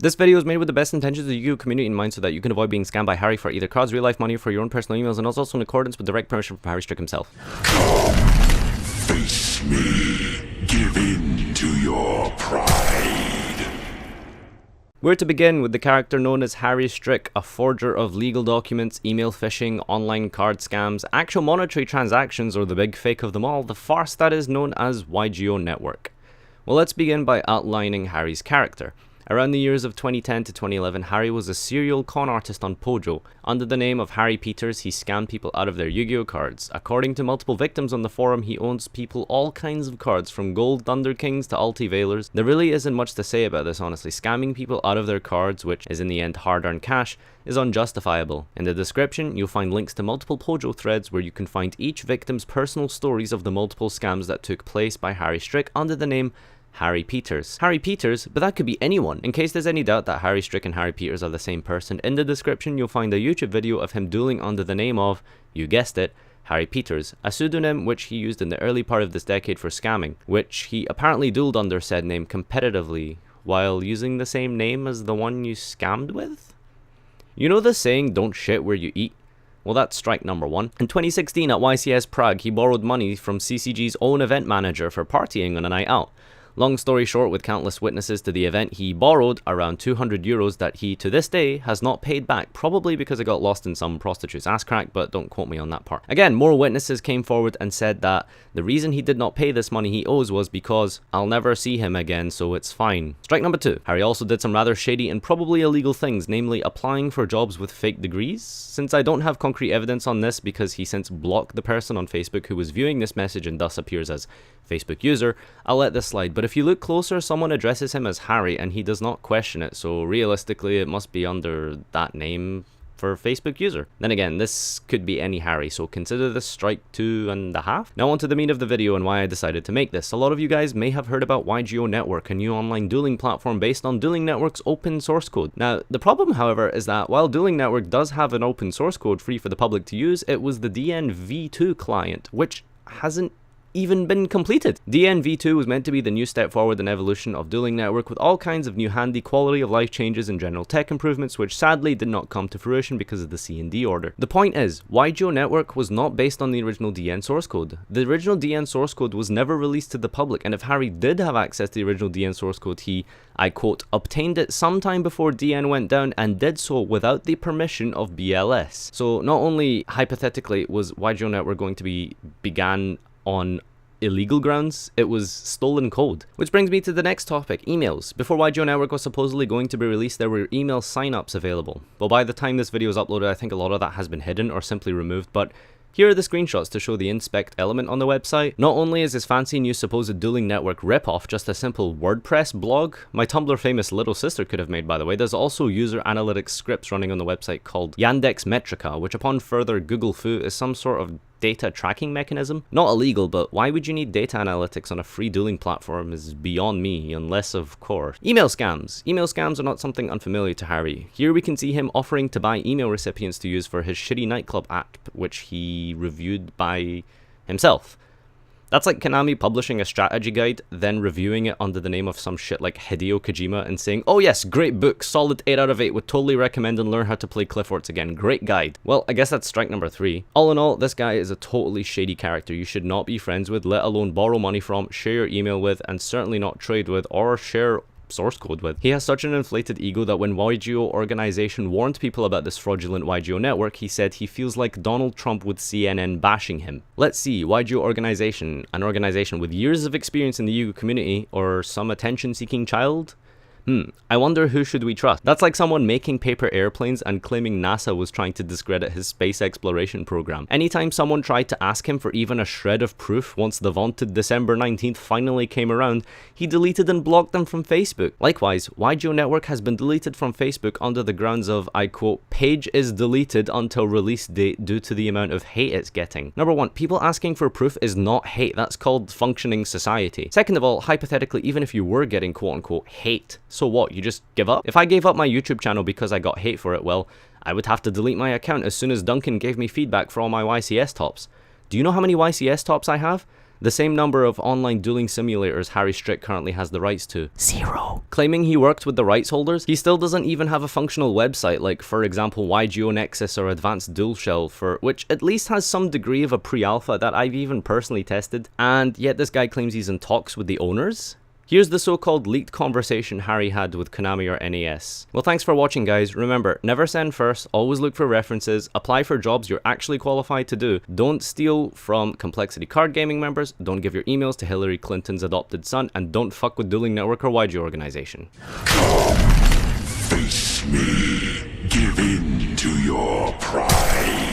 This video is made with the best intentions of the YGO community in mind so that you can avoid being scammed by Harry for either cards, real life money, for your own personal emails, and is also in accordance with direct permission from Harry Strick himself. Come, face me, give in to your pride. We're to begin with the character known as Harry Strick, a forger of legal documents, email phishing, online card scams, actual monetary transactions, or the big fake of them all, the farce that is known as YGONetwork. Well, let's begin by outlining Harry's character. Around the years of 2010 to 2011, Harry was a serial con artist on Pojo. Under the name of Harry Peters, he scammed people out of their Yu-Gi-Oh cards. According to multiple victims on the forum, he owns people all kinds of cards, from Gold Thunder Kings to Ulti-Veilers. There really isn't much to say about this, honestly. Scamming people out of their cards, which is in the end hard-earned cash, is unjustifiable. In the description, you'll find links to multiple Pojo threads where you can find each victim's personal stories of the multiple scams that took place by Harry Strick under the name Harry Peters. Harry Peters, but that could be anyone. In case there's any doubt that Harry Strick and Harry Peters are the same person, in the description you'll find a YouTube video of him dueling under the name of, you guessed it, Harry Peters, a pseudonym which he used in the early part of this decade for scamming, which he apparently dueled under said name competitively, while using the same name as the one you scammed with? You know the saying, don't shit where you eat? Well, that's strike number one. In 2016 at YCS Prague, he borrowed money from CCG's own event manager for partying on a night out. Long story short, with countless witnesses to the event, he borrowed around 200 euros that he, to this day, has not paid back, probably because it got lost in some prostitute's ass crack, but don't quote me on that part. Again, more witnesses came forward and said that the reason he did not pay this money he owes was because I'll never see him again, so it's fine. Strike number two. Harry also did some rather shady and probably illegal things, namely applying for jobs with fake degrees. Since I don't have concrete evidence on this because he since blocked the person on Facebook who was viewing this message and thus appears as Facebook user, I'll let this slide. But if you look closer, someone addresses him as Harry and he does not question it, so realistically it must be under that name for Facebook user. Then again, this could be any Harry, so consider this strike 2.5. Now onto the meat of the video and why I decided to make this. A lot of you guys may have heard about YGONetwork, a new online dueling platform based on Dueling Network's open source code. Now, the problem, however, is that while Dueling Network does have an open source code free for the public to use, it was the DNv2 client, which hasn't even been completed. DNv2 was meant to be the new step forward in evolution of Dueling Network, with all kinds of new handy quality of life changes and general tech improvements, which sadly did not come to fruition because of the C&D order. The point is, YGONetwork was not based on the original DN source code. The original DN source code was never released to the public, and if Harry did have access to the original DN source code, he, I quote, obtained it sometime before DN went down and did so without the permission of BLS. So not only hypothetically was YGONetwork going to be began on illegal grounds, it was stolen code. Which brings me to the next topic, emails. Before YGONetwork was supposedly going to be released, there were email signups available. Well, by the time this video is uploaded, I think a lot of that has been hidden or simply removed, but here are the screenshots to show the inspect element on the website. Not only is this fancy new supposed Dueling Network ripoff just a simple WordPress blog, my Tumblr famous little sister could have made by the way, there's also user analytics scripts running on the website called Yandex Metrica, which upon further Google fu is some sort of data tracking mechanism. Not illegal, but why would you need data analytics on a free dueling platform is beyond me, unless of course. Email scams. Email scams are not something unfamiliar to Harry. Here we can see him offering to buy email recipients to use for his shitty nightclub app, which he reviewed by himself. That's like Konami publishing a strategy guide, then reviewing it under the name of some shit like Hideo Kojima and saying, oh yes, great book, solid 8 out of 8, would totally recommend and learn how to play Cliff again, great guide. Well, I guess that's strike number 3. All in all, this guy is a totally shady character you should not be friends with, let alone borrow money from, share your email with, and certainly not trade with or share source code with. He has such an inflated ego that when YGO organization warned people about this fraudulent YGONetwork, he said he feels like Donald Trump with CNN bashing him. Let's see, YGO organization, an organization with years of experience in the YGO community, or some attention-seeking child? I wonder who should we trust? That's like someone making paper airplanes and claiming NASA was trying to discredit his space exploration program. Anytime someone tried to ask him for even a shred of proof once the vaunted December 19th finally came around, he deleted and blocked them from Facebook. Likewise, YGONetwork has been deleted from Facebook under the grounds of, I quote, page is deleted until release date due to the amount of hate it's getting. Number one, people asking for proof is not hate, that's called functioning society. Second of all, hypothetically, even if you were getting quote unquote hate, so what, you just give up? If I gave up my YouTube channel because I got hate for it, well, I would have to delete my account as soon as Duncan gave me feedback for all my YCS tops. Do you know how many YCS tops I have? the same number of online dueling simulators Harry Strick currently has the rights to. 0. Claiming he worked with the rights holders, he still doesn't even have a functional website like, for example, YGONetwork or Advanced Dual Shell, for which at least has some degree of a pre-alpha that I've even personally tested, and yet this guy claims he's in talks with the owners? Here's the so-called leaked conversation Harry had with Konami or NAS. Well, thanks for watching, guys. Remember, never send first, always look for references, apply for jobs you're actually qualified to do, don't steal from Complexity Card Gaming members, don't give your emails to Hillary Clinton's adopted son, and don't fuck with Dueling Network or YG Organization. Come, face me. Give in to your pride.